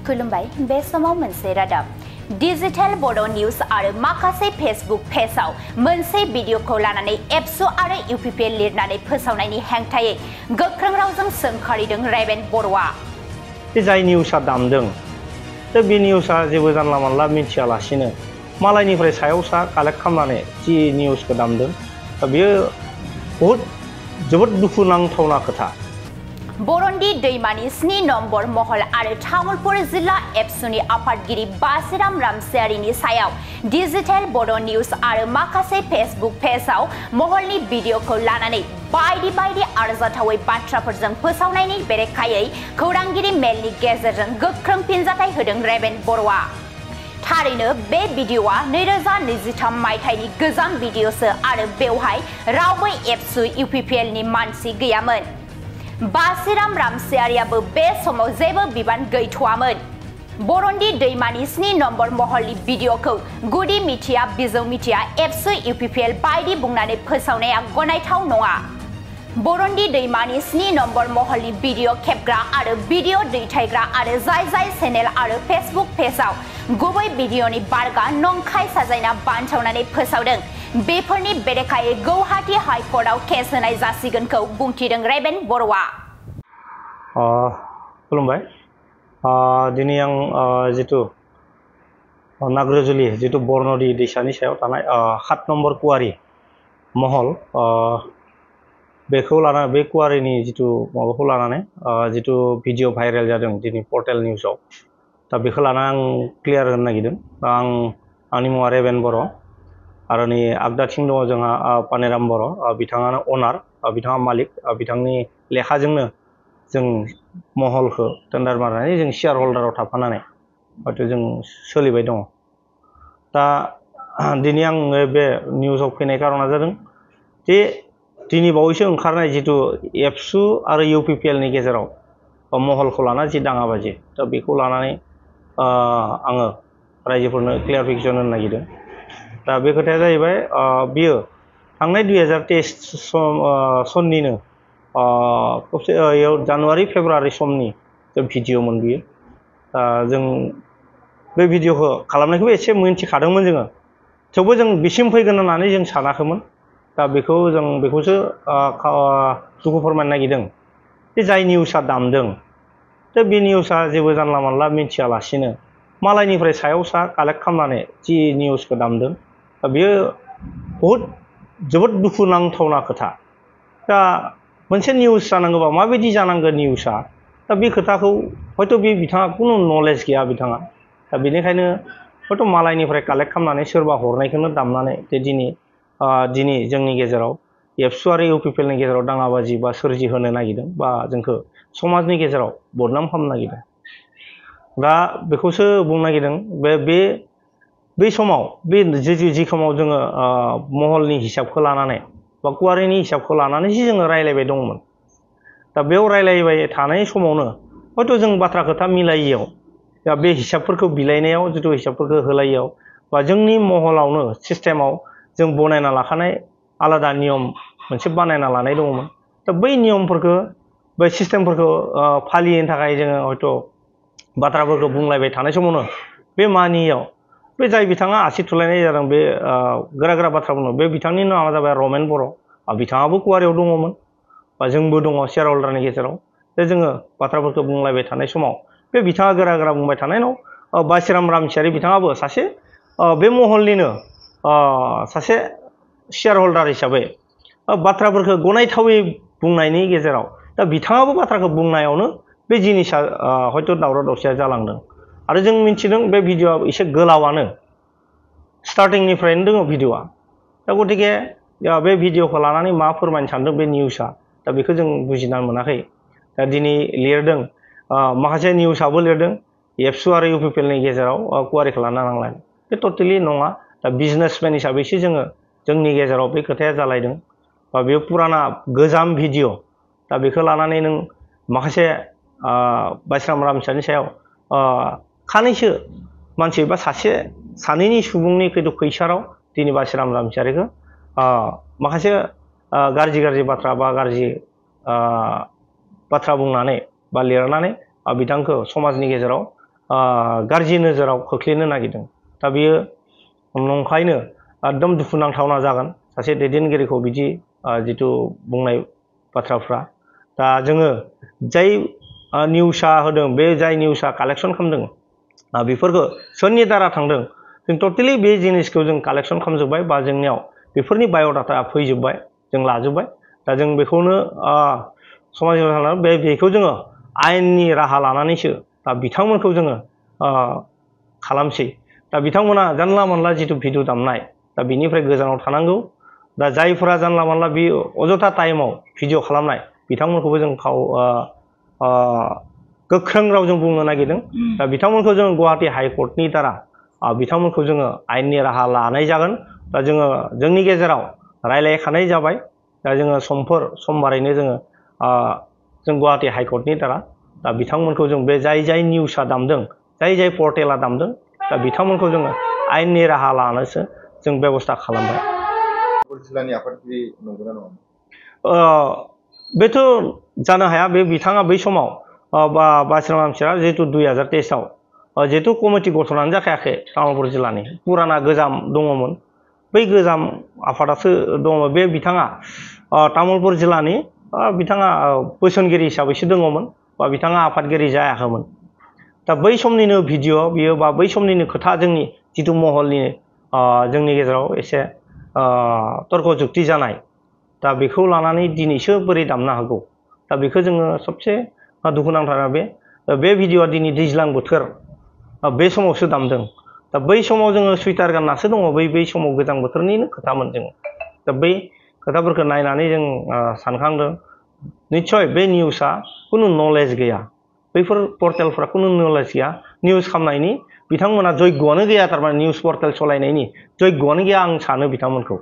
खुलुमबाय बे समाव मोनसे रादाब डिजिटल बड' निउज आरो माखासे फेसबुक पेजआव मोनसे भिडिअखौ लानानै एबसु आरो इउपिपिएल लिरनानै फोसावनायनि हेंथायै गोख्रों रावजों सोंखारिदों रेबेन बर'आ। जाय निउसआ दामदों बे निउसआ जेबो जानला मानला मिथियालासिनो मालायनिफ्राय सायाव सा कालेक्ट खालामनानै जि निउसखौ दामदों बेयो जोबोद दुखुनांथावना खोथा। बरन्दी दैमानि 7 नम्बर महल आरो तामुलपुर जिल्ला एबसुनि आफादगिरि बासिराम रामसियारिनि सायाव डिजिटल बड' निउज आरो माखासे फेसबुक पेजआव महलनि भिडिअखौ लानानै बायदि आरजाथावै बाथ्राफोरजों फोसावनायनि बेरेखायै खौरांगिरि मेलनि गेजेरजों गोख्रों फिनजाथाय होदों रेबेन बर'आ। थारैनो बे भिडिअआ 2023 मायथाइनि गोजाम भिडिअसो आरो बेवहाय रावबो एबसु इउपिपिएलनि मानसि गैयामोन। बासिराम रामसियारियाबो बे समाव जेबो बिबान गैथ'आमोन। बरन्दी दैमानि 7 नम्बर महलनि भिडिअखौ गुदि मिथिया बिजौ मिथिया एबसु इउपिपिएल बायदि बुंनानै फोसावनाया गनायथाव नङा। बरन्दी दैमानि 7 नम्बर महलनि भिडिअ खेबग्रा आरो भिडिअ दैथायग्रा आरो जाय चेनेल आरो फेसबुक पेजआव गुबै भिडिअनि बारगा नंखाय साजायना बानसावनानै फोसावदों बेफोरनि बेरेखायै गौहाटी हाइकर्टआव केस होनाय जासिगोनखौ बुंथिदों रेबेन बर'आ। खुलुमबाय दिनै आं जितु नाग्रोजुलि जितु बरनदी दैसानि सायाव थानाय 7 नम्बर कुवारि महल बेखौ लाना बे कुवारिनि जितु माबाखौ लानानै जितु भिडिअ भाइरेल जादों दिनै पर्टेल निउसाव दा बेखौ लाना आं क्लियार होनो नागिरदों। आंनि मुङा रेबेन बर' आरो नै आगदाथिं दङ जोंहा पानेराम बर' बिथाङानो अनार बिथाङा मालिक बिथांनि लेखाजोंनो जों महलखौ टेन्डार मारनानै जों शेयार हल्डाराव थाफानानै हयथ' जों सोलिबाय दङ। दा दिनै आं बे निउसाव फैनाय कारना जादों जे दिनै बावैसो ओंखारनाय जितु एबसु आरो इउपिपिएलनि गेजेराव महलखौ लाना जि दाङाबाजि दा बेखौ लानानै आङो रायजोफोरनो क्लियारिफिकेसन होनो नागिरदों। दा बे खोथाया जाहैबाय बियो थांनाय 2023 सननिनो जानुवारि फेब्रुवारि समनि भिडिअमोन बियो। जों बे भिडिअखौ खालामनायखौबो एसे मिन्थिखादोंमोन जोङो, थेवबो जों बिसिम फैगोन होननानै जों सानाखैमोन। दा बेखौसो दुखु फोरमायनो नागिरदों जे जाय निउसआ दामदों बे निउसआ जेबो जानला मानला मिथियालासिनो मालायनिफ्राय सायाव सा कालेक्ट खालामनानै जि निउसखौ दामदों बेयो जोबोद दुखुनांथावना खोथा। दा मोनसे निउस जानांगौबा माबायदि जानांगौ निउसआ दा बे खोथाखौ हयथ' बे बिथाङा खुनु नलेज गैया बिथाङा। दा बेनिखायनो हयथ' मालायनिफ्राय कालेक्ट खालामनानै सोरबा हरनायखौनो दामनानै जे दिनै जोंनि गेजेराव एबसु आरो इउपिपिएलनि गेजेराव दाङाबाजि बा सोरजिहोनो नागिरदों बा जोंखौ समाजनि गेजेराव बदनाम खालामनो नागिरदों। दा बेखौसो बुंनो नागिरदों बे समाव जि समाव जोङो महलनि हिसाबखौ लानानै बा कुवारिनि हिसाबखौ लानानैसो जोङो रायलायबाय दंमोन। दा बेयाव रायलायबाय थानाय समावनो हयथ' जों बाथ्रा खोथा मिलायियाव दा बे हिसाबफोरखौ बिलाइनायाव जितु हिसाबफोरखौ होलायियाव बा जोंनि महलावनो सिस्टेमाव जों बनायना लाखानाय आलादा नियम मोनसे बानायना लानाय दङमोन। दा बै नियमफोरखौ बै सिस्टेमफोरखौ फालियैनि थाखाय जोङो हयथ' बाथ्राफोरखौ बुंलायबाय थानाय समावनो बे मानियाव बे जाय बिथाङा आसि थुलायनाय जादों बे गोरा बाथ्रा बुंदों बे बिथांनि नामा जाबाय रमेन बर'। बिथाङाबो कुवारियाव दङमोन बा जोंबो दङ शेयार हल्डारनि गेजेराव। बे जोङो बाथ्राफोरखौ बुंलायबाय थानाय समाव बे बिथाङा गोरा बुंबाय थानायनाव बासिराम रामसियारि बिथाङाबो सासे बे महलनिनो सासे शेयार हल्डार हिसाबै बाथ्राफोरखौ गनायथावै बुंनायनि गेजेराव दा बिथाङाबो बाथ्राखौ बुंनायावनो बे जिनिसा हयथ' दावराव दावसिया जालांदों। आरो जों मिथिदों बे भिडिअआ एसे गोलावानो स्टार्टिंनिफ्रायनो दङ भिडिअआ। दा गतिके बे भिडिअखौ लानानै मा फोरमायनो सानदों बे निउसआ दा बेखौ जों बुजिना मोनाखै। दा दिनै लिरदों माखासे निउसआबो लिरदों एबसु आरो इउपिपिएलनि गेजेराव कुवारिखौ लाना नांलाय बे टटेलि नङा। दा बिजनेसमेन हिसाबैसो जोंनि गेजेराव बे खोथाया जालायदों बा बेयो पुराना गोजाम भिडिअ। दा बेखौ लानानै नों माखासे बासिराम रामसियारिनि सायाव खानैसो मानसि बा सानैनि सुबुंनि खैसाराव दिनै बासिराम रामसियारिखौ माखासे गाज्रि बाथ्रा बा गाज्रि बाथ्रा बुंनानै बा लिरनानै बिथांखौ समाजनि गेजेराव गाज्रि नोजोराव खोख्लैनो नागिरदों दा बेयो नंखायनो एकदम दुखुनांथावना जागोन सासे दैदेनगिरिखौ बिदि जिथु बुंनाय बाथ्राफ्रा दा जोङो जाय निउसआ होदों बे जाय निउसआ कालेक्सन खालामदों बेफोरखौ सोरनि दारा थांदों जों टटेलि बे जिनिसखौ जों कालेक्सन खालामजोब्बाय बा जोंनियाव बेफोरनि बाय'डाटा फैजोब्बाय जों लाजोब्बाय दा जों बेखौनो समाजाव बेखौ जोङो आयेननि राहा लानानैसो दा बिथांमोनखौ जोङो खालामसै दा बिथांमोना जानला मानला जिथु भिडिअ दामनाय दा बिनिफ्राय गोजानाव थानांगौ दा जायफोरा जानला मानला बे अजथा टाइमाव भिडिअ खालामनाय बिथांमोनखौबो जों गोख्रों रावजों बुंनो नागिरदों दा बिथांमोनखौ जों गुवाहाटी हाइकर्टनि दारा बिथांमोनखौ जोङो आयेननि राहा लानाय जागोन दा जोङो जोंनि गेजेराव रायलायखानाय जाबाय दा जोङो समबारैनो जोङो जों गुवाहाटी हाइकर्टनि दारा दा बिथांमोनखौ जों बे जाय निउसआ दामदों जाय पर्टेला दामदों दा बिथांमोनखौ जोङो आयेननि राहा लानोसो जों बेबस्था खालामबाय जिल्लानि आफादगिरि नंगौना नङा बेथ' जानो हाया बे बिथाङा बै समाव बासिराम रामसियारिया जिहेतु 2023आव जिहेतु कमिटि गठनानो जाखायाखै तामुलपुर जिल्लानि पुराना गोजाम दङमोन बै गोजाम आफादासो दङ बे बिथाङा तामुलपुर जिल्लानि बिथाङा बोसोनगिरि हिसाबैसो दङमोन बा बिथाङा आफादगिरि जायाखैमोन दा बै समनिनो भिडिअ बियो बा बै समनिनो खोथा जोंनि जिथु महलनि जोंनि गेजेराव एसे तर्क जुक्ति जानाय दा बेखौ लानानै दिनैसो बोरै दामनो हागौ दा बेखौ जोङो सबसे दुखुनांथाव बे भिडिअआ दिनै दैज्लां बोथोर बे समावसो दामदों दा बै समाव जोङो सुइटार गाननासो दङ बै समाव गोजां बोथोरनिनो खोथामोन जों दा बै खोथाफोरखौ नायनानै जों सानखांदों निस्सय बे निउसआ खुनु नलेज गैया बैफोर पर्टेलफ्रा खुनु नलेज गैया निउस खालामनायनि बिथांमोना जग्यआनो गैया थारमाने निउस पर्टेल सालायनायनि जग्यआनो गैया आं सानो बिथांमोनखौ